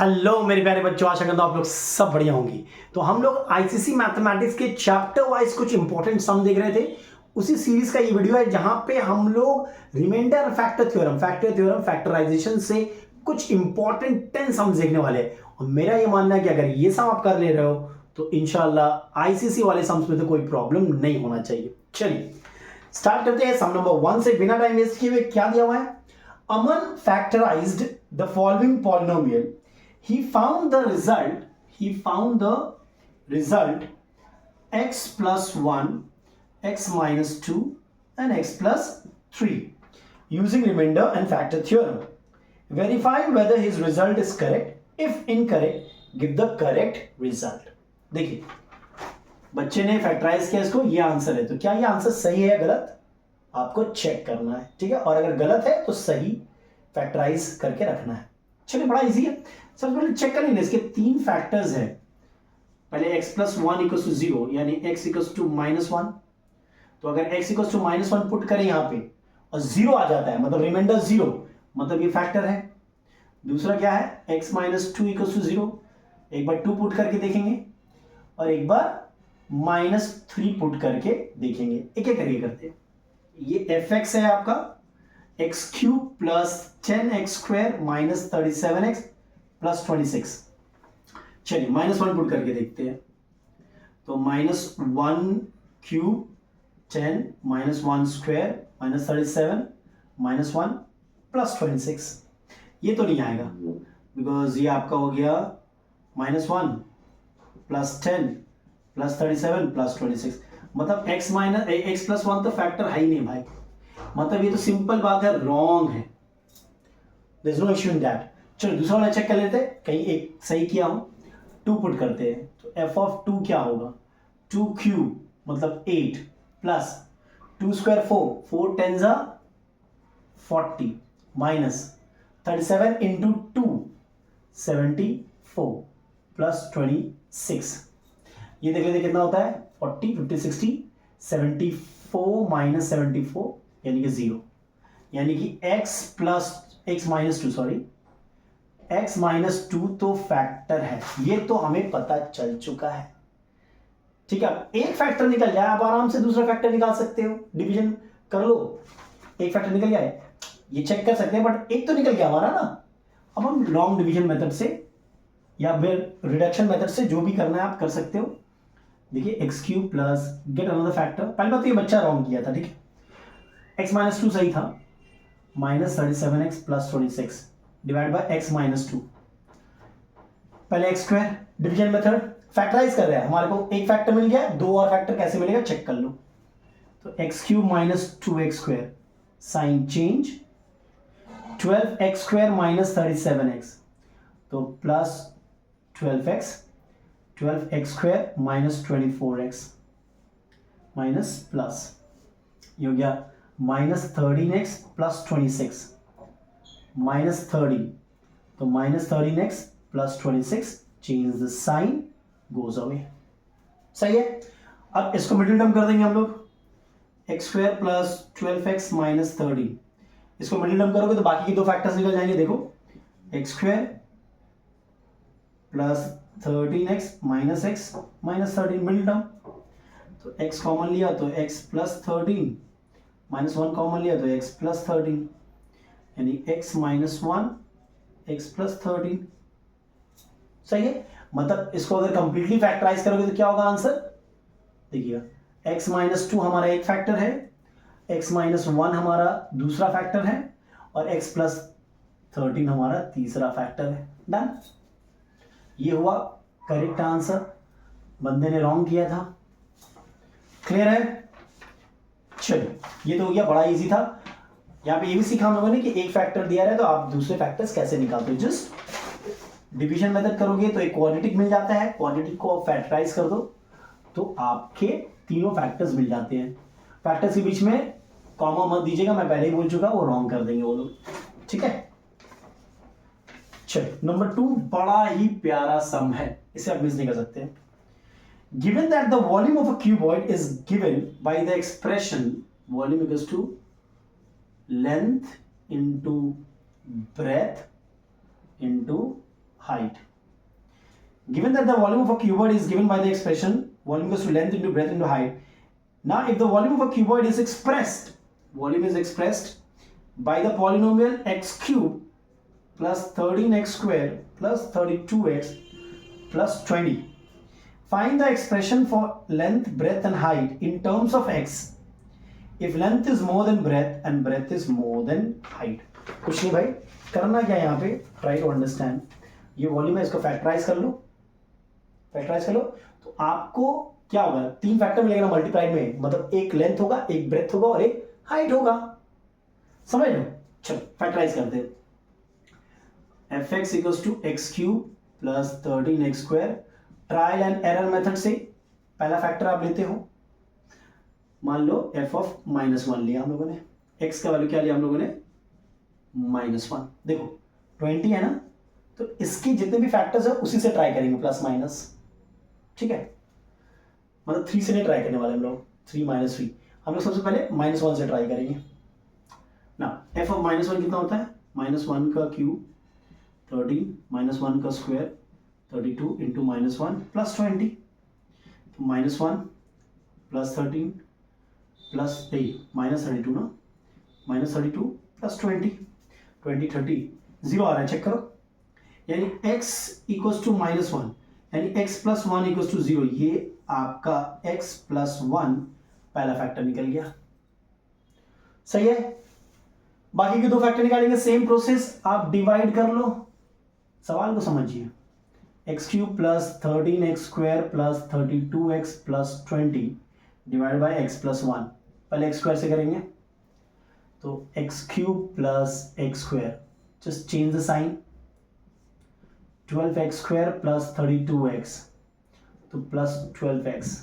Hello मेरे प्यारे बच्चों, आशा करता हूं आप लोग सब बढ़िया होंगे। तो हम लोग आईसीसी मैथमेटिक्स के चैप्टर वाइज कुछ इंपॉर्टेंट सम देख रहे थे। उसी सीरीज का ये वीडियो है जहां पे हम लोग रिमाइंडर फैक्टर थ्योरम, फैक्टराइजेशन से कुछ इंपॉर्टेंट 10 सम्स देखने वाले हैं। और मेरा ये मानना है कि अगर ये सम आप कर ले रहे हो तो इंशाल्लाह आईसीसी वाले सम्स में तो कोई प्रॉब्लम नहीं होना चाहिए। चलिए स्टार्ट करते हैं। सम नंबर 1 से बिना टाइम वेस्ट किए हुए क्या दिया हुआ है। Aman factorised the following polynomial. He found the result x plus 1, x minus 2 and x plus 3 using remainder and factor theorem. Verify whether his result is correct. If incorrect, give the correct result. देखिए बच्चे ने factorise किया इसको, ये answer है। तो क्या ये आंसर सही है या गलत आपको चेक करना है, ठीक है। और अगर गलत है तो सही फैक्टराइज करके रखना है। चलिए बड़ा इजी है। सबसे पहले चेक कर लेंगे, इसके 3 फैक्टर्स हैं। पहले x प्लस 1 इक्वल टू 0 यानी x इक्वल टू -1। तो अगर x इक्वल टू -1 पुट करें यहाँ पे और 0 आ जाता है मतलब रिमाइंडर 0, मतलब ये फैक्टर है। दूसरा क्या है, x माइनस 2 इक्वल टू 0। एक बार 2 पुट करके देखेंगे और एक बार -3 पुट करके देखेंगे। एक एक करके करते हैं। ये fx है आपका x cube plus 10x square minus 37x plus 26। चलिए -1 पुट करके देखते हैं। तो -1 क्यूब 10 -1 स्क्वायर माइनस 37 -1 प्लस 26। ये तो नहीं आएगा बिकॉज ये आपका हो गया -1 प्लस 10 प्लस 37 प्लस 26, मतलब x प्लस 1 तो फैक्टर है ही नहीं भाई। मतलब ये तो सिंपल बात है, रॉन्ग है। There is no issue in that. चलो दूसरा वाला चेक कर लेते हैं, कहीं एक सही किया हूं। 2 पुट करते हैं तो f ऑफ 2 क्या होगा, 2 क्यूब मतलब 8 प्लस 2 स्क्वायर 4 10 जा 40 माइनस 37 इंटू 2 74 प्लस 26। ये देख लेते कितना होता है, 40 50 60 74 माइनस 74 यानी कि 0, यानी कि x minus 2 sorry x minus 2 तो फैक्टर है। ये तो हमें पता चल चुका है, ठीक है। एक फैक्टर निकल जाए आप आराम से दूसरा फैक्टर निकाल सकते हो, डिवीजन कर लो। एक फैक्टर निकल जाए ये चेक कर सकते हैं, बट एक तो निकल गया हमारा ना। अब हम लॉन्ग डिवीजन मेथड से या फिर रिडक्शन मेथड से जो भी करना है आप कर सकते हो। देखिए x cube plus get another factor. पहले बात तो ये बच्चा रॉन्ग किया था, ठीक है। एक्स माइनस 2 सही था, minus 37x plus 26 divide by x minus 2। पहले X square division method factorise कर रहे हैं, हमारे को एक फैक्टर मिल गया, 2 और फैक्टर कैसे मिलेगा चेक कर लो। तो X cube minus 2x square sign change 12x square minus 37x तो plus 12x square minus 24x minus plus ये हो गया माइनस 13x प्लस 26 माइनस 30 तो minus 13x plus 26 change the sign goes away. सही है। अब इसको मिडिल टर्म कर देंगे हम लोग, x square plus 12x minus 30। इसको मिडिल टर्म करोगे तो बाकी की 2 फैक्टर्स निकल जाएंगे। देखो x square plus 13x minus x minus 13 middle term. तो x कॉमन लिया तो x प्लस 13 माइनस 1 कॉमन लिया तो x प्लस 13 यानी x माइनस 1 x प्लस 13। सही है। मतलब इसको अगर कंप्लीटली फैक्टराइज करोगे तो क्या होगा आंसर, देखिएगा x माइनस 2 हमारा एक फैक्टर है, x माइनस 1 हमारा दूसरा फैक्टर है और x प्लस 13 हमारा तीसरा फैक्टर है। डन। ये हुआ करेक्ट आंसर, बंदे ने रॉन्ग किया था। क्लियर है। चलिए ये तो हो गया, बड़ा इजी था। यहाँ पे ये भी सीखा हम लोगों ने कि एक फैक्टर दिया है तो आप दूसरे फैक्टर्स कैसे निकालते हो। जस्ट डिवीजन मेथड करोगे तो एक क्वाड्रेटिक मिल जाता है, क्वाड्रेटिक को आप फैक्टराइज कर दो तो आपके तीनों फैक्टर्स मिल जाते हैं। फैक्टर्स के बीच में कॉमा मत दीजिएगा, मैं पहले ही बोल चुका, वो रॉन्ग कर देंगे वो लोग, ठीक है। चलिए नंबर 2 बड़ा ही प्यारा सम है, इसे आप मिस नहीं कर सकते। Given that the volume of a cuboid is given by the expression volume equals to length into breadth into height. Given that the volume of a cuboid is given by the expression volume equals to length into breadth into height. Now if the volume of a cuboid is expressed, volume is expressed by the polynomial x cube plus 13x square plus 32x plus 20. Find the expression for length, breadth and height in terms of x if length is more than breadth and breadth is more than height. कुछ नहीं भाई, करना क्या है यहाँ पे, try to understand. ये volume है, इसको फैक्टराइज कर लो, फैक्टराइज कर लो तो आपको क्या होगा, 3 फैक्टर मिलेगा ना मल्टीप्लाइड में, मतलब एक लेंथ होगा, एक ब्रेथ होगा और एक हाइट होगा, समझ लो. चलो फैक्टराइज करते हैं. F X equals to X cube plus 13x square. Trial and error method से पहला फैक्टर आप लेते हो, मान लो एफ ऑफ -1 लिया हम लोगों ने, एक्स का वैल्यू क्या लिया हम लोगों ने -1. देखो 20 है ना, तो इसके जितने भी फैक्टर्स है उसी से ट्राई करेंगे प्लस माइनस, ठीक है, मतलब 3 से नहीं ट्राई करने वाले हम लोग, 3 - 3 हम लोग सबसे पहले -1 से ट्राई करेंगे ना. एफ ऑफ -1 कितना होता है, -1 का क्यूब 13 -1 का स्क्वायर 32 इंटू -1 प्लस 20. तो -1 प्लस 13 प्लस -32 ना, -32 प्लस 20 30 0 आ रहा है, चेक करो. यानी x इक्वल्स टू -1 यानी x प्लस 1 इक्वल्स टू 0. ये आपका x प्लस 1 पहला फैक्टर निकल गया, सही है. बाकी के 2 फैक्टर निकालेंगे, सेम प्रोसेस, आप डिवाइड कर लो. सवाल को समझिए, X cube plus 13x square plus 32x plus 20 divide by X plus 1. पहले एक्स स्क्वायर से करेंगे तो X cube plus X square, just change the sign. 12x square plus 32x तो plus 12x,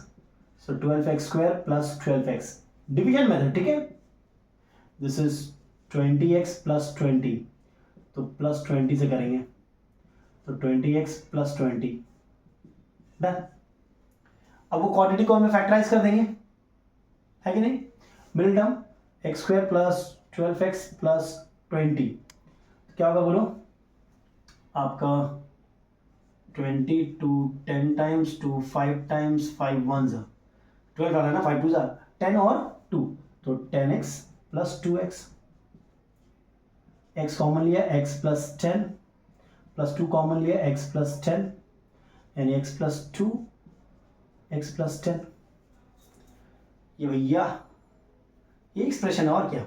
so 12x square plus 12x, division method, ठीक है. This is 20x plus 20 तो plus 20 से करेंगे तो 20x प्लस 20 डन. अब वो क्वांटिटी को हमें फैक्टराइज कर देंगे, है कि नहीं. Middle term x square plus 12x plus 20 क्या होगा बोलो, आपका 20 टू 10 टाइम्स टू 5 टाइम्स 5 1 12 आ रहा है ना, 5 2 10 और 2 तो 10x plus 2x. x common लिया x प्लस 10 प्लस 2 कॉमन लिया x प्लस 10 यानी x प्लस 2 x प्लस 10. ये भैया ये एक्सप्रेशन है और क्या.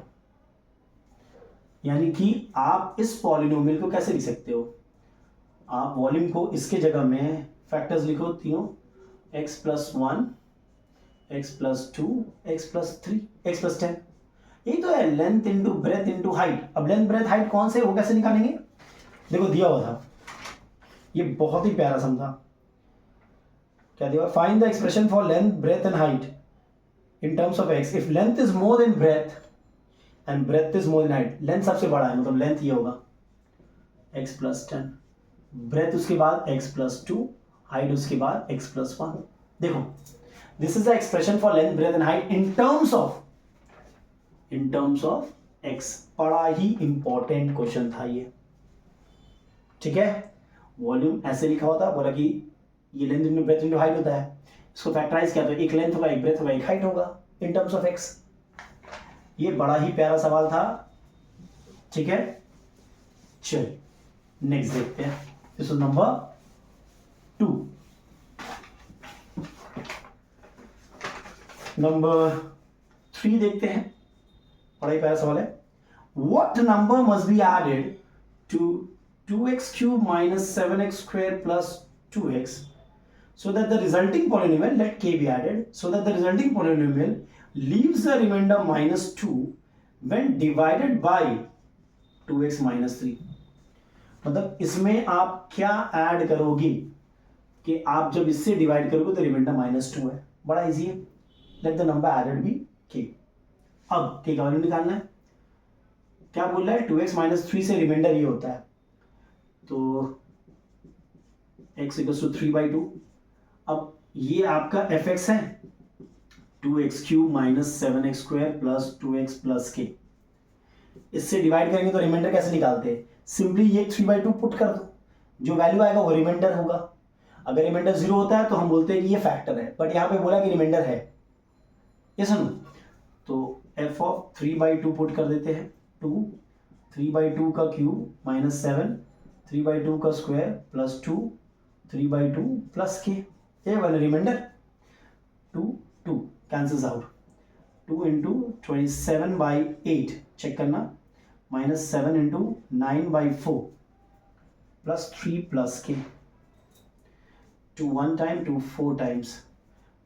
यानी कि आप इस पॉलिनोमियल को कैसे लिख सकते हो, आप वॉल्यूम को इसके जगह में फैक्टर्स लिखो तीनों, x plus 1 x plus 2 x plus 3 x plus 10. यही तो है length into breadth into height. अब लेंथ ब्रेथ हाइट कौन से, वो कैसे निकालेंगे, देखो दिया हुआ था, ये बहुत ही प्यारा समझा. क्या दिया, find the expression for length breadth and height in terms of x if length is more than breadth and breadth is more than height. Length सबसे बड़ा है, मतलब लेंथ ये होगा x प्लस 10, ब्रेथ उसके बाद x प्लस 2, हाइट उसके बाद x प्लस 1. देखो this is the expression for length breadth and height in terms of x. बड़ा ही इंपॉर्टेंट क्वेश्चन था ये, ठीक है. वॉल्यूम ऐसे लिखा होता, बोला कि ये length into breadth into height होता है, इसको फैक्टराइज किया तो एक लेंथ होगा, एक ब्रेथ होगा, एक हाइट होगा इन टर्म्स ऑफ x. ये बड़ा ही प्यारा सवाल था, ठीक है. चलिए नेक्स्ट देखते हैं, दिस इज नंबर 2. नंबर 3 देखते हैं, बड़ा ही प्यारा सवाल है. What number must be added to 2x cube minus 7x square plus 2x so that the resulting polynomial, let k be added, so that the resulting polynomial leaves the remainder -2 when divided by 2x minus 3. मतलब इसमें आप क्या add करोगे कि आप जब इससे divide करोगे तो रिमाइंडर -2 है. बड़ा इजी है, let the number added be k. अब k का वैल्यू निकालना है, क्या बोल रहा है, 2x minus 3 से रिमाइंडर ये होता है तो x इक्वल्स टू 3/2. अब ये आपका fx है 2x cube minus 7x square plus 2x plus k. इससे डिवाइड करेंगे तो रिमाइंडर कैसे निकालते हैं, सिंपली ये 3/2 पुट कर दो, जो वैल्यू आएगा वो रिमाइंडर होगा। अगर रिमाइंडर 0 होता है तो हम बोलते हैं कि ये फैक्टर है, बट यहाँ पे बोला कि रिमाइंडर है, ये सुनो। तो एफ ऑफ 3/2 पुट कर देते हैं, 2 3/2 का क्यूब माइनस 7 3/2 का स्क्वायर प्लस 2 3/2 प्लस के, ये वाला remainder 2 2 cancels out, 2 into 27/8 check करना, minus 7 into 9/4 plus 3 plus k, 2 1 time 2 4 times,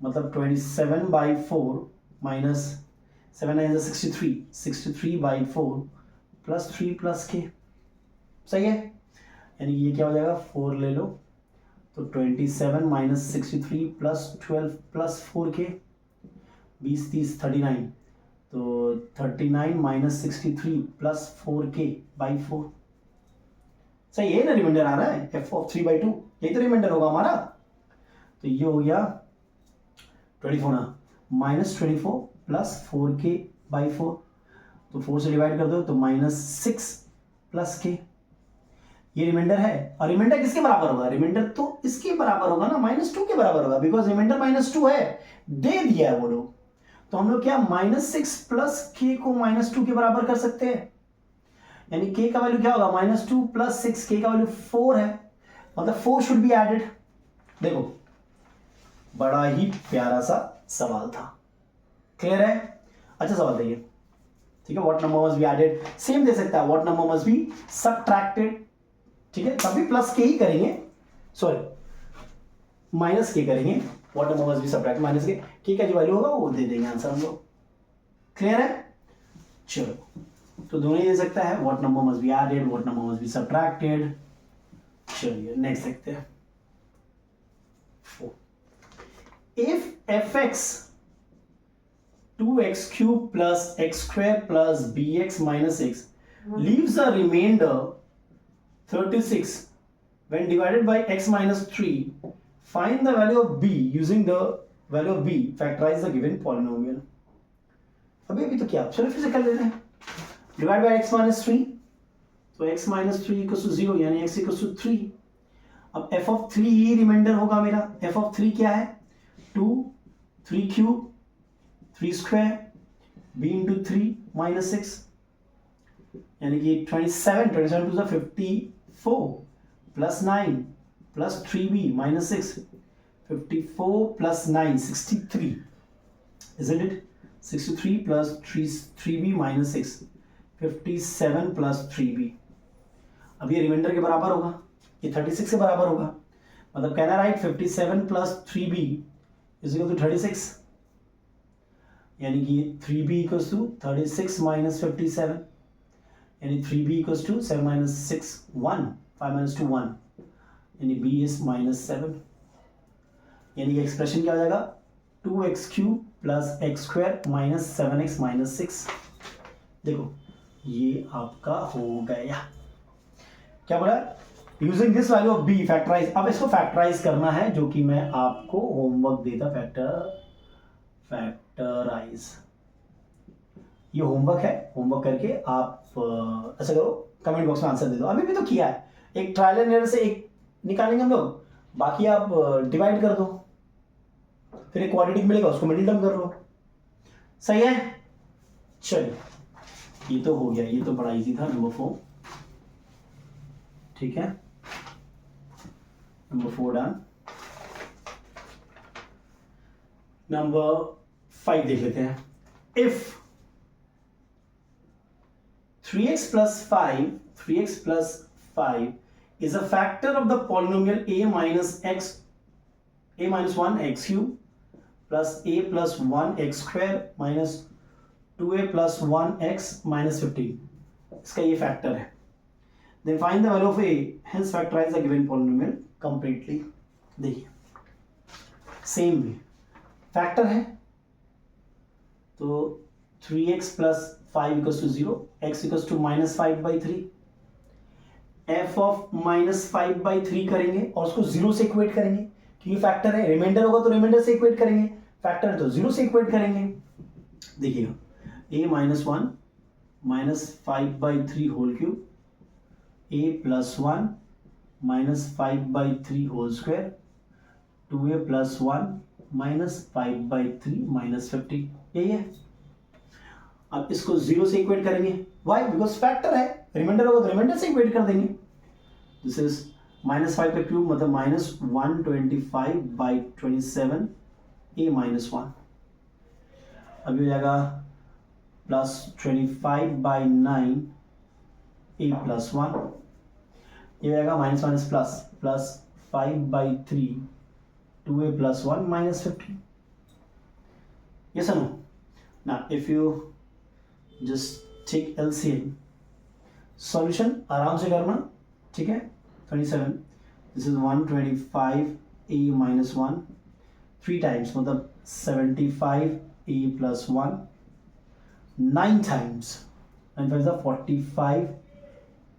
मतलब 27/4 माइनस 7 9 63 63/4 प्लस 3 प्लस के, सही है। यानी ये क्या हो जाएगा, 4 ले लो तो 27 माइनस 63 प्लस 12 प्लस 4 के, 20 30 39, तो 39 माइनस 63 प्लस 4 के बाई 4, सही है ना, रिमाइंडर आ रहा है एफ ऑफ 3/2, यही तो रिमाइंडर होगा हमारा। तो ये हो गया 24 ना, माइनस 24 प्लस 4 के बाई 4, तो 4 से डिवाइड कर दो तो माइनस 6 प्लस के, ये रिमाइंडर है। और रिमाइंडर किसके बराबर होगा, रिमाइंडर तो इसके बराबर होगा ना, -2 के बराबर होगा, बिकॉज रिमाइंडर -2 है, दे दिया है वो लोग। तो हम लोग क्या -6 प्लस के को -2 के बराबर कर सकते हैं, यानी के का वैल्यू क्या होगा, -2 प्लस 6, के का वैल्यू 4 है, मतलब 4 शुड बी एडेड। देखो बड़ा ही प्यारा सा सवाल था, क्लियर है, अच्छा सवाल था ये, ठीक है। What number must be added, same दे सकता है, what number must be subtracted, ठीक है, तभी प्लस के ही करेंगे, सॉरी माइनस के करेंगे, what number must B subtract minus के का जो वैल्यू होगा वो दे देंगे आंसर हम लोग, क्लियर है। चलो तो दोनों ही दे सकता है, what number must be added, what number must be subtracted. चलिए नेक्स्ट देखते हैं, if fx 2x cube plus x square plus bx minus x leaves a remainder 36 when divided by x minus 3, find the value of b using the value of b, factorize the given polynomial। अभी तो क्या, चलो फिर से कर लेते हैं, divide by x minus 3, तो x minus 3 इक्वल टू 0, यानी x इक्वल टू 3। अब f of 3 ही रिमाइंडर होगा मेरा, f of 3 क्या है, 2 3 cube 3 square b into 3 minus 6, यानी कि 27 two 54 plus 9 plus 3b minus 6, 54 plus 9 63, isn't it, 63 plus 3b minus 6, 57 plus 3b। अब ये रिमाइंडर के बराबर होगा, ये 36 के बराबर होगा, मतलब कहना right 57 plus 3b is equal to 36, यानी कि 3b इक्वल्स टू 36 माइनस 57, यानी 3b equals to 7 minus 6 1, 5 minus 2 1, यानी b इज -7, यानी एक्सप्रेशन क्या हो जाएगा, 2x cube plus x square minus 7x minus 6। देखो ये आपका हो गया, क्या बोला, using this value of b factorise. अब इसको फैक्टराइज करना है, जो कि मैं आपको होमवर्क देता, फैक्टराइज, ये होमवर्क है, होमवर्क करके आप ऐसा करो, कमेंट बॉक्स में आंसर दे दो। अभी भी तो किया है, एक ट्रायल एंड एरर से एक निकालेंगे हम लोग, बाकी आप डिवाइड कर दो, फिर एक क्वाड्रेटिक मिलेगा उसको मिडिल टर्म कर लो, सही है। चलिए ये तो हो गया, ये तो बड़ा इजी था, नंबर 4, ठीक है, नंबर 4 डन। नंबर 5 देख लेते हैं, if 3x plus 5 is a factor of the polynomial a minus 1 x cube plus a plus 1 x square minus 2a plus 1 x minus 15, इसका ये फैक्टर है, then find the value of a, hence factorize the given polynomial completely। देखिए same way factor है, तो 3x plus 5 equals to 0, x equals to -5/3, f of -5/3 करेंगे और उसको 0 से इक्वेट करेंगे, क्योंकि फैक्टर है, रिमाइंडर होगा तो रिमाइंडर से इक्वेट करेंगे, फैक्टर है तो 0 से इक्वेट करेंगे। देखिएगा a - 1 -5/3 whole cube, a + 1 -5/3 whole square 2a + 1 -5/3 -50, यही है। अब इसको 0 से इक्वेट करेंगे, वाई बिकॉज फैक्टर है, रिमाइंडर होगा तो रिमाइंडर से इक्वेट कर देंगे। दिस इज -5 का क्यूब मतलब -125/27 a -1। अभी हो जाएगा +25/9 a + 1, ये हो जाएगा minus plus 5/3 2a + 1 -50। yes or no? Now if you just take LCM, solution आराम से करना, ठीक है। 27, दिस इज 125 a -1 3 टाइम्स मतलब 75 a + 1 9 times 9 5 is 45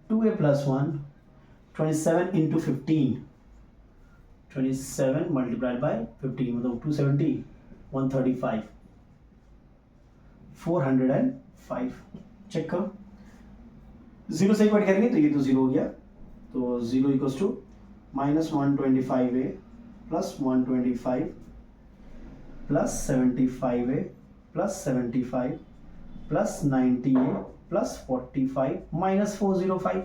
2a + 1 27 into 15, 27 multiplied by 15 मतलब 270 135 405। चेक करो, 0 से इक्वेट करेंगे तो ये तो 0 हो गया, तो 0 equals to -125a + 125 + 75a + 75 + 90a + 45 -405।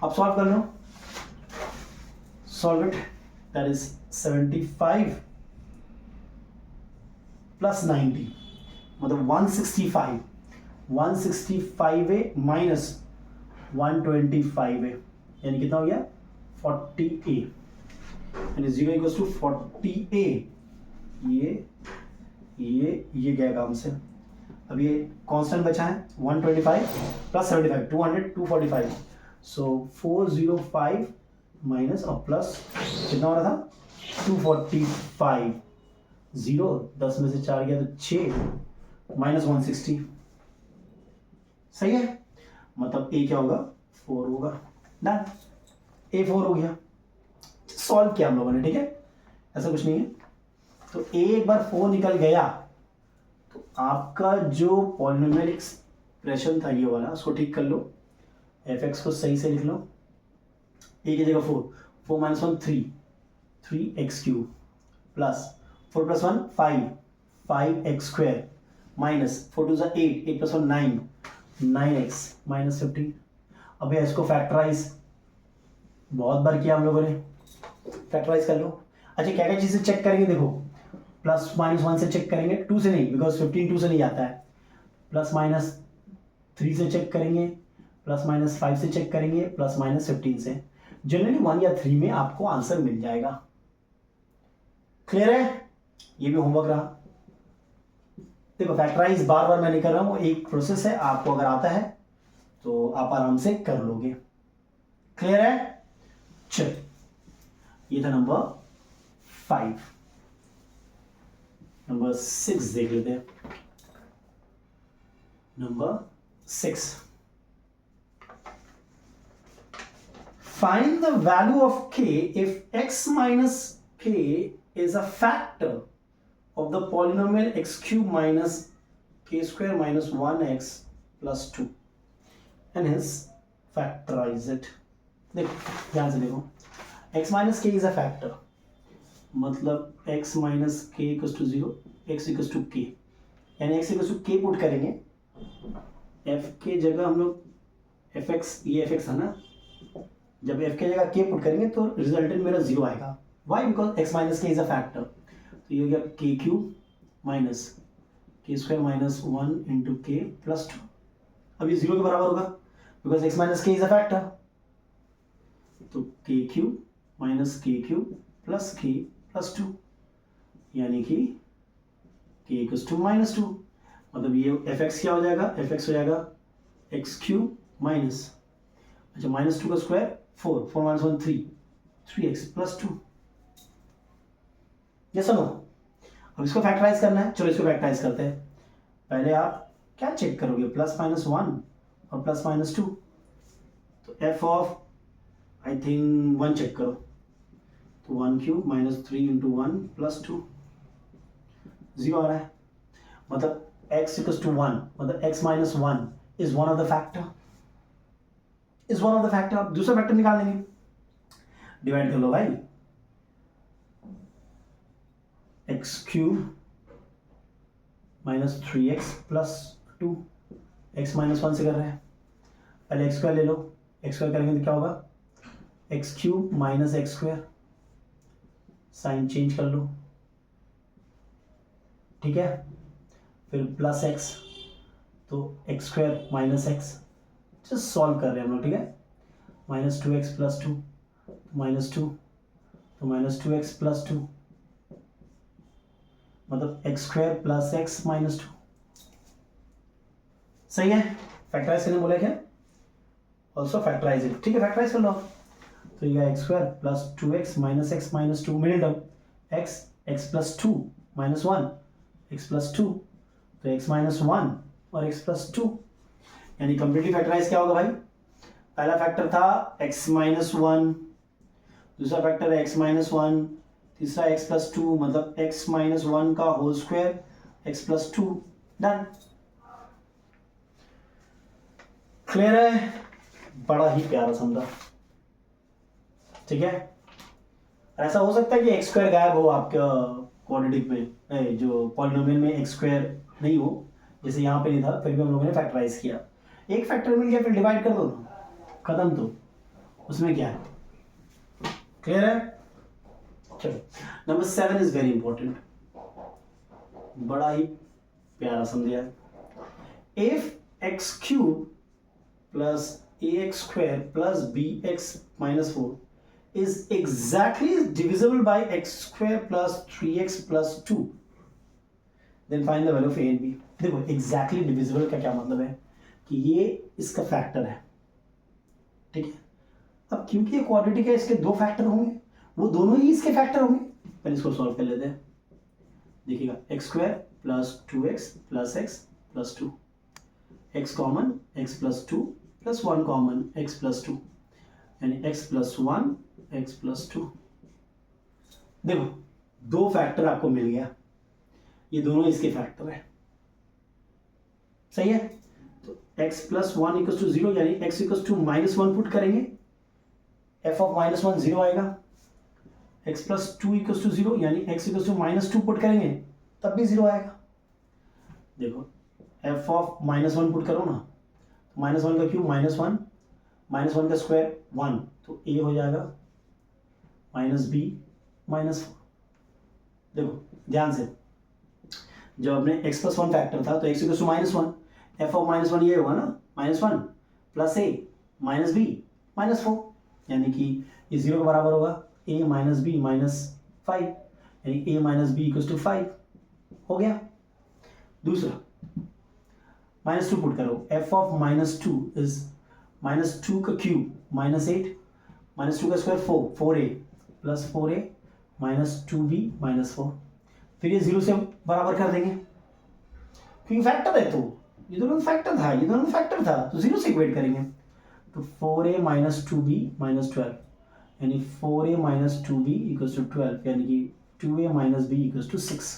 अब सॉल्व कर लो, सॉल्व इट, दैट इज 75 + 90 मतलब 165 165a - 125a यानी कितना हो गया 40a, यानी 0 इक्वल्स टू 40a। ये गया काम से। अब ये कांस्टेंट बचा है 125 + 75 200 245, सो 405 माइनस और प्लस कितना हो रहा था 245, 0 10 में से 4 गया तो 6 -160, सही है। मतलब ए क्या होगा 4 होगा, डन, ए 4 हो गया। सॉल्व किया हम लोगों ने, ठीक है, ऐसा कुछ नहीं है। तो ए एक बार 4 निकल गया तो आपका जो पॉलिनोमियल एक्सप्रेशन था ये वाला, उसको ठीक कर लो, fx को सही से लिख लो। ए की जगह 4 - 1 3x³ plus 4 + 1 5x² minus 4 × 2 = 8 + 1 9x -15। अब ये इसको फैक्टराइज बहुत बार किया हम लोगों ने, फैक्टराइज कर लो। अच्छा क्या क्या चीज़ें चेक करेंगे, देखो +-1 से चेक करेंगे, 2 से नहीं, बिकॉज 15 2 से नहीं आता है। +-3 से चेक करेंगे, +-5 से चेक करेंगे, +-15 से। जनरली 1 या 3 में आपको आंसर मिल जाएगा। क्लियर है, ये भी होमवर्क रहा। देखो फैक्टराइज बार बार मैं नहीं कर रहा हूं, वो एक प्रोसेस है, आपको अगर आता है तो आप आराम से कर लोगे। क्लियर है, चल ये था नंबर 5। नंबर 6 देख लेते हैं। Number 6, find the value of k if x minus k is a factor of the polynomial x³ minus k² minus 1x plus 2 and hence factorize it। देखो ध्यान से देखो, x minus k is a factor मतलब x minus k equals to 0, x equals to k, यानी x equals to k put करेंगे, f के जगह हम लोग fx, ये fx है ना, जब f के जगह k पुट करेंगे तो रिजल्टेंट मेरा 0 आएगा। Why, because x minus k is a factor, तो ये हो गया k³ minus k² minus 1 into k plus 2। अब ये 0 के बराबर होगा because x minus k is a factor, तो k³ minus k³ plus k plus 2 यानी कि k इक्वल्स टू -2, मतलब ये fx क्या हो जाएगा, fx हो जाएगा x³ माइनस, अच्छा -2 का स्क्वायर 4 4 - 1 3x प्लस 2। ये सुनो, अब इसको फैक्टराइज करना है, चलो इसको फैक्टराइज करते हैं। पहले आप क्या चेक करोगे, +-1 और +-2, तो f of I think 1 check करो, तो 1³ -3 × 1 प्लस 2 0 आ रहा है, मतलब x equals to 1, मतलब x - 1 is one of the factor, is one of the factor। आप दूसरा फैक्टर निकाल लेंगे, डिवाइड कर लो भाई, x cube minus 3x plus 2, x minus 1 से कर रहे हैं, पहले एक्स स्क्वायर ले लो, एक्स स्क्वायर करेंगे तो क्या होगा, x cube minus x square, sign change कर लो, ठीक है, फिर प्लस एक्स, तो x square minus x, just solve कर रहे हैं हम लोग, ठीक है, माइनस 2x प्लस 2, माइनस 2, तो माइनस 2x प्लस 2, मतलब x square plus x minus 2, सही है। फैक्टराइज करने बोला क्या, ऑल्सो फैक्टराइज इट, ठीक है, फैक्टराइज कर लो, तो ये x square plus 2x minus x minus 2, middle term x, x plus 2 minus 1, x plus 2, तो एक्स माइनस 1 और एक्स प्लस 2, यानी कंप्लीटली फैक्टराइज क्या होगा भाई, पहला फैक्टर था x माइनस 1, दूसरा फैक्टर है x माइनस 1, तीसरा x प्लस 2, मतलब x माइनस 1 का whole square x plus 2, done, clear है, बड़ा ही प्यारा समझा, ठीक है। ऐसा हो सकता है कि एक्स स्क्वायर गायब हो आपका क्वाड्रेटिक में, जो पॉलिनोमियल में एक्स स्क्वायर नहीं हो, जैसे यहाँ पे नहीं था, फिर भी हम लोगों ने फैक्टराइज किया, एक फैक्टर मिल गया फिर डिवाइड कर दो, खत्म, तो उसमें क्या है, क्लियर है। चलो नंबर 7 इज वेरी इंपॉर्टेंट, बड़ा ही प्यारा समझिए, if x cube plus ax square plus bx minus 4 is exactly divisible by x square plus 3x plus 2, then find the value of a and b। देखो exactly divisible का क्या मतलब है कि ये इसका फैक्टर है, ठीक है, अब क्योंकि ये क्वाड्रेटिक है इसके दो फैक्टर होंगे, वो दोनों ही इसके फैक्टर होंगे, पहले इसको सॉल्व कर लेते हैं, देखिएगा x square plus 2x plus x plus 2, x common x plus 2 plus 1 common x plus 2, यानी x प्लस 1 x प्लस 2, देखो दो फैक्टर आपको मिल गया, ये दोनों इसके फैक्टर है, सही है, तो x प्लस 1 इक्वल टू 0, यानी x equal to minus 1 put करेंगे, f ऑफ माइनस 1 0 आएगा, x प्लस 2 इक्वल टू 0, यानी x equal to minus 2 put करेंगे तब भी 0 आएगा, देखो f ऑफ माइनस 1 पुट करो ना, माइनस 1 का क्यूब माइनस 1, माइनस 1 का स्क्वायर 1, तो a हो जाएगा माइनस b माइनस 4, देखो ध्यान से, जब अपने x प्लस 1 फैक्टर था तो x equal to minus 1, f of minus 1 ये होगा ना, minus 1 plus a minus b minus 4, यानी कि ये 0 के बराबर होगा, a माइनस b माइनस 5, यानी a minus b equal to 5 हो गया। दूसरा माइनस 2 पुट करो, f of minus 2 is minus 2 का क्यूब माइनस 8, माइनस 2 का square 4a plus 4a minus 2b minus 4, फिर ये 0 से बराबर कर देंगे क्योंकि फैक्टर है, तो ये दोनों फैक्टर था, ये दोनों फैक्टर था, तो 0 से इक्वेट करेंगे, तो 4a माइनस 2b माइनस 12, यानी 4a minus 2b equals to 12, यानी कि 2a minus b equals to 6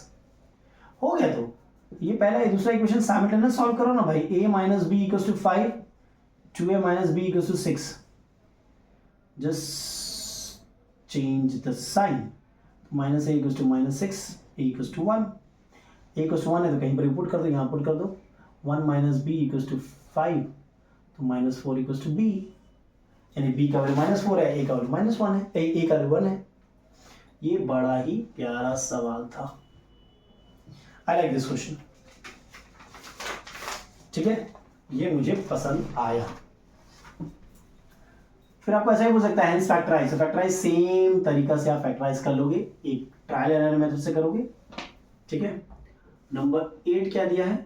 हो गया। तो ये पहला है, दूसरा इक्वेशन साइमल्टेनियस सॉल्व करो ना भाई, a minus b equals to 5, 2a minus b equals to 6, just change the sign, minus a equals to minus 6, a equals to 1, a equals to 1 है तो कहीं पर पुट कर दो, यहाँ पुट कर दो, 1 माइनस b इक्वल्स टू 5, तो माइनस 4 इक्वल्स टू b, यानी b का वैल्यू माइनस 4 है, a का वैल्यू माइनस 1 है, a का वैल्यू 1 है। ये बड़ा ही प्यारा सवाल था, आई लाइक दिस क्वेश्चन, ठीक है, ये मुझे पसंद आया। फिर आपको ऐसा ही हो सकता है हेंस फैक्टराइज, तो फैक्टराइज सेम तरीका से आप फैक्टराइज कर लोगे, एक ट्रायल एंड एरर मेथड से करोगे, ठीक है। नंबर 8 क्या दिया है,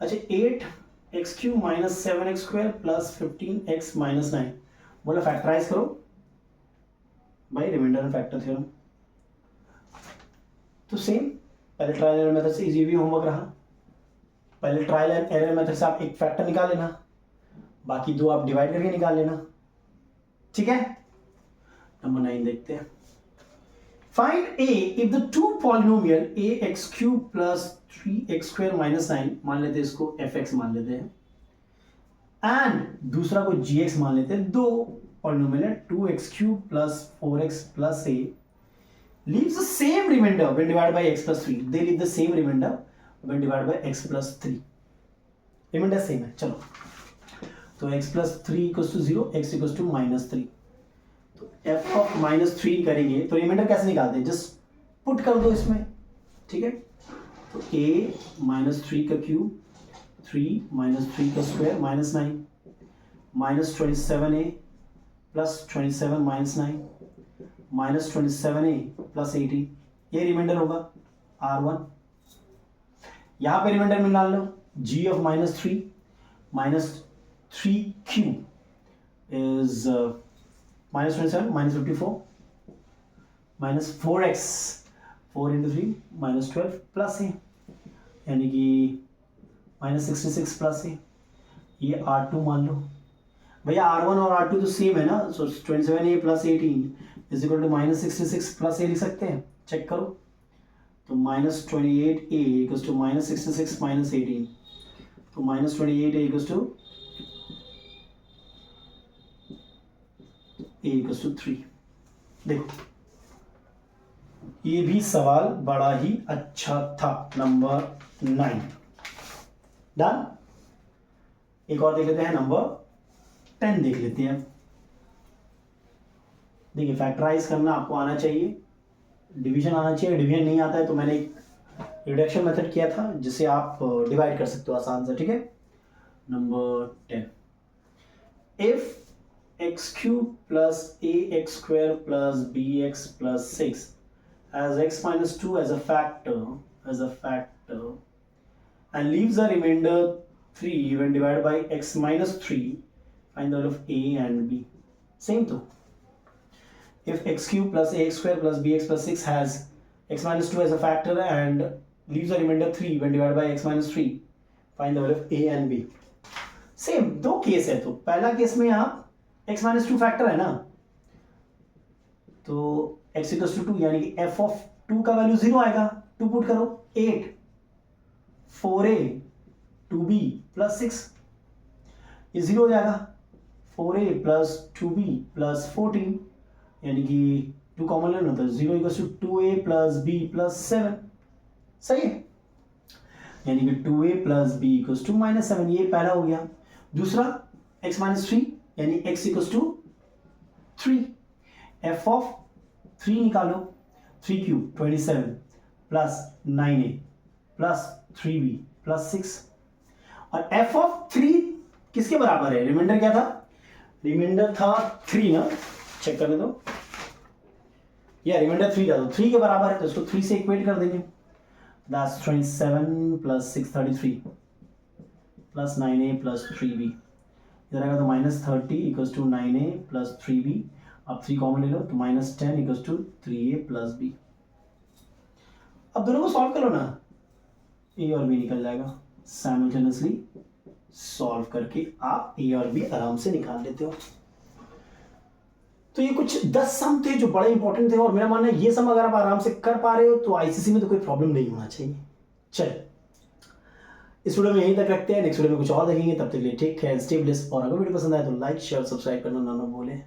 अच्छा 8x cube minus 7x square plus 15x minus 9, बोला फैक्टराइज करो भाई, रिमाइंडर एंड फैक्टर थ्योरम, तो सेम पहले ट्रायल एरर मेथड से, इजी भी होमवर्क रहा, पहले ट्रायल एंड एरर मेथड से आप एक फैक्टर निकाल लेना, बाकी दो आप डिवाइड करके निकाल लेना, ठीक है। नंबर 9 देखते हैं, find a if the two polynomial ax cube plus 3x square minus 9, मान लेते हैं इसको fx मान लेते हैं, एंड दूसरा को gx मान लेते हैं, दो polynomial है 2x³ plus 4x plus a leaves the same remainder when divided by x plus 3. They leave the same remainder when divided by x plus 3. Remainder same है. चलो तो x plus 3 equals to 0, x equals to -3. तो f of -3 करेंगे तो reminder कैसे निकालते हैं? Just put कर दो इसमें, ठीक है. तो a -3 का क्यूब 3 -3 का square -9 -27a plus 27 -9 -27a plus 18, ये रिमाइंडर होगा r1. यहाँ पे रिमाइंडर में डाल लो g of -3 -3 cube is -27 -54 -4x 4 into 3 -12 plus है यानी कि -66 प्लस है. ये r2 मान लो भैया, r1 और r2 तो सेम है ना. So 27a plus 18 is equal to -66 plus a लिख सकते हैं. चेक करो तो -28a इक्वल्स टू -66 -18, तो -28a equals to a equals to 3. देखो ये भी सवाल बड़ा ही अच्छा था. Number 9 done. एक और देख लेते हैं, नंबर 10 देख लेते हैं. देखिए फैक्टराइज करना आपको आना चाहिए, डिवीजन आना चाहिए. डिवीजन नहीं आता है तो मैंने एक रिडक्शन मेथड किया था जिसे आप डिवाइड कर सकते हो आसान से, ठीक है. Number 10, if x³ plus ax² plus bx plus 6 has x minus 2 as a factor and leaves a remainder 3 when divided by x minus 3, find the value of a and b. Same though, if x³ plus ax² plus bx plus 6 has x minus 2 as a factor and leaves a remainder 3 when divided by x minus 3, find the value of a and b. Same दो case है. तो पहला case में यहाँ x minus 2 factor है ना, तो x equals to 2 यानी कि f of 2 का वैल्यू 0 आएगा. 2 पुट करो 8 4a 2b प्लस 6, ये 0 हो जाएगा. 4a प्लस 2b प्लस 14 यानी कि 2 कॉमन लेना होता है. 0 equals to 2a plus b plus 7. सही है, यानी कि 2a plus b equals to -7. ये पहला हो गया. दूसरा x माइनस 3 यानी x equals to 3. f of 3 निकालो, 3 cube 27 plus 9a plus 3b plus 6. और f ऑफ 3 किसके बराबर है? रिमाइंडर क्या था? रिमाइंडर था 3 ना. चेक करने दो, या रिमाइंडर 3 था तो 3 के बराबर है तो इसको 3 से इक्वेट कर देंगे. That's 27 plus 6 33 plus 9a plus 3b. इधर आएगा तो -30 equals to 9a plus 3b. अब 3 कॉमन ले लो तो -10 equals to 3a plus b. अब दोनों को सॉल्व करो ना, a और b निकल जाएगा. साइमल्टेनियसली सॉल्व करके आप a और b आराम से निकाल लेते हो. तो ये कुछ 10 सम थे जो बड़े इंपॉर्टेंट थे और मेरा मानना है ये सम अगर आप आराम से कर पा रहे हो तो आईसीसी में तो कोई प्रॉब्लम नहीं होना चाहिए. चल इस वीडियो में यहीं तक रखते हैं. नेक्स्ट वीडियो में कुछ और देखेंगे. तब तक के लिए टेक केयर, स्टे ब्लेस्ड. और अगर वीडियो पसंद आए तो लाइक शेयर सब्सक्राइब करना ना भूलें.